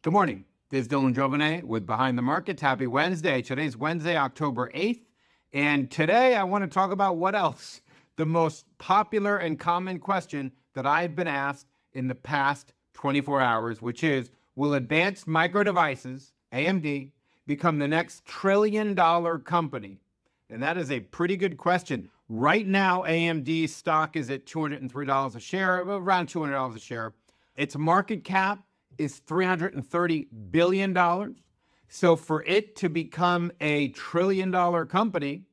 Good morning. This is Dylan Jovine with Behind the Markets. Happy Wednesday. Today's Wednesday, October 8th. And today I want to talk about what else? The most popular and common question that I've been asked in the past 24 hours, which is, will advanced micro devices, AMD, become the next trillion-dollar company? And that is a pretty good question. Right now, AMD's stock is at $203 a share, around $200 a share. Its market cap is $330 billion. So for it to become a trillion-dollar company,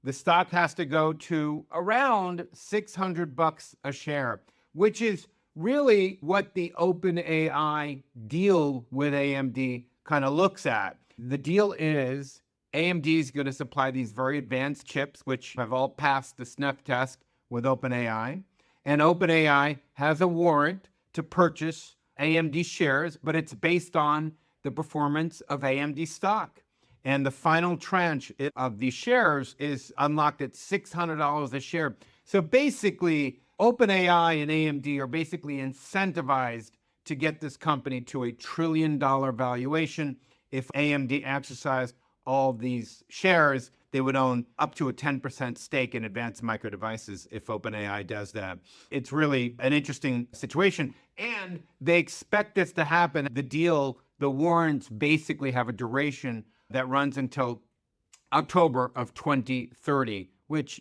the stock has to go to around $600 a share, which is really what the OpenAI deal with AMD kind of looks at. The deal is AMD is going to supply these very advanced chips, which have all passed the sniff test with OpenAI. And OpenAI has a warrant to purchase AMD shares, but it's based on the performance of AMD stock. And the final tranche of these shares is unlocked at $600 a share. So basically, OpenAI and AMD are basically incentivized to get this company to a $1 trillion valuation. If AMD exercised all these shares, they would own up to a 10% stake in Advanced Micro Devices if OpenAI does that. It's really an interesting situation. And they expect this to happen. The deal, the warrants basically have a duration that runs until October of 2030, which,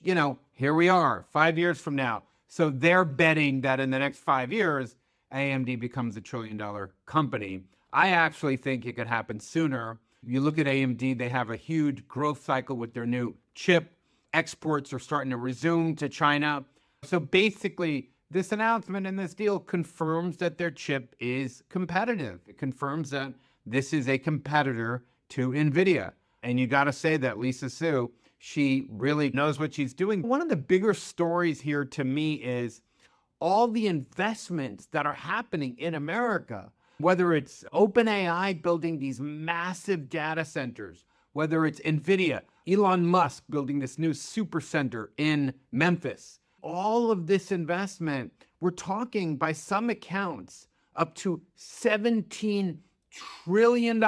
here we are, 5 years from now. So they're betting that in the next 5 years, AMD becomes a $1 trillion company. I actually think it could happen sooner. You look at AMD, they have a huge growth cycle with their new chip. Exports are starting to resume to China. So basically, this announcement and this deal confirms that their chip is competitive. It confirms that this is a competitor to Nvidia. And you got to say that Lisa Su, she really knows what she's doing. One of the bigger stories here to me is all the investments that are happening in America, whether it's OpenAI building these massive data centers, whether it's Nvidia, Elon Musk building this new supercenter in Memphis. All of this investment, we're talking by some accounts up to $17 trillion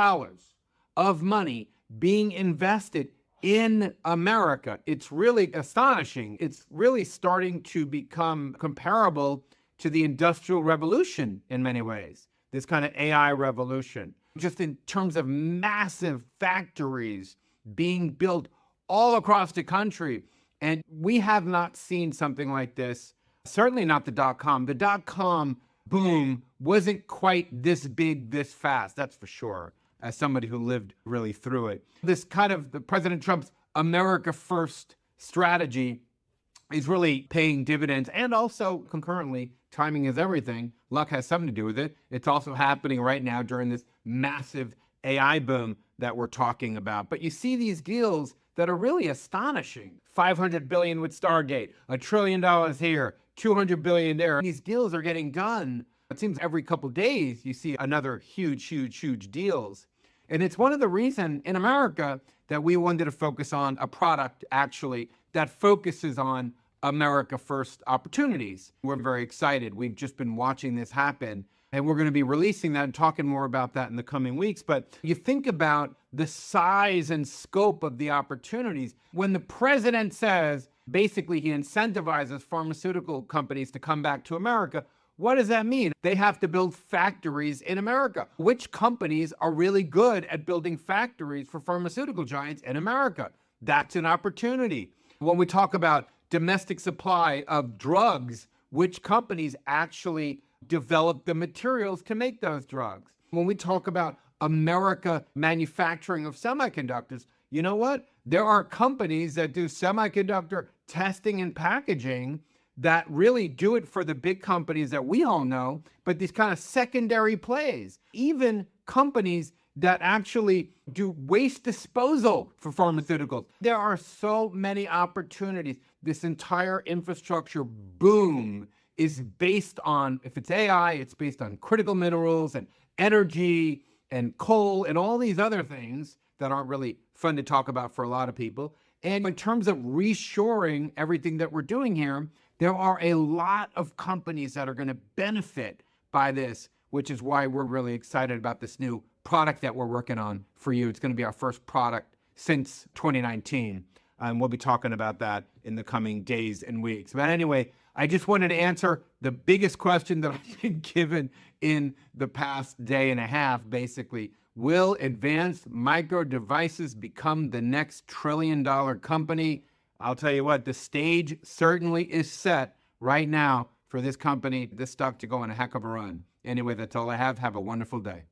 of money being invested in America. It's really astonishing. It's really starting to become comparable to the Industrial Revolution in many ways, this kind of AI revolution, just in terms of massive factories being built all across the country. And we have not seen something like this, certainly not the dot-com. The dot-com boom wasn't quite this big, this fast, that's for sure, as somebody who lived really through it. This kind of the President Trump's America First strategy is really paying dividends, and also concurrently, timing is everything. Luck has something to do with it. It's also happening right now during this massive AI boom that we're talking about. But you see these deals that are really astonishing. $500 billion with Stargate, $1 trillion here, $200 billion there. These deals are getting done. It seems every couple of days you see another huge deals. And it's one of the reasons in America that we wanted to focus on a product actually that focuses on America First opportunities. We're very excited. We've just been watching this happen, and we're going to be releasing that and talking more about that in the coming weeks. But you think about the size and scope of the opportunities. When the president says, basically he incentivizes pharmaceutical companies to come back to America, what does that mean? They have to build factories in America. Which companies are really good at building factories for pharmaceutical giants in America? That's an opportunity. When we talk about domestic supply of drugs, which companies actually develop the materials to make those drugs? When we talk about America manufacturing of semiconductors, you know what? There are companies that do semiconductor testing and packaging that really do it for the big companies that we all know, but these kind of secondary plays, even companies that actually do waste disposal for pharmaceuticals. There are so many opportunities. This entire infrastructure boom is based on, if it's AI, it's based on critical minerals and energy and coal and all these other things that aren't really fun to talk about for a lot of people. And in terms of reshoring everything that we're doing here, there are a lot of companies that are going to benefit by this. which is why we're really excited about this new product that we're working on for you. It's going to be our first product since 2019. And we'll be talking about that in the coming days and weeks. But anyway, I just wanted to answer the biggest question that I've been given in the past day and a half, basically. Will advanced micro devices become the next trillion-dollar company? I'll tell you what, the stage certainly is set right now for this company, this stock to go on a heck of a run. Anyway, that's all I have. Have a wonderful day.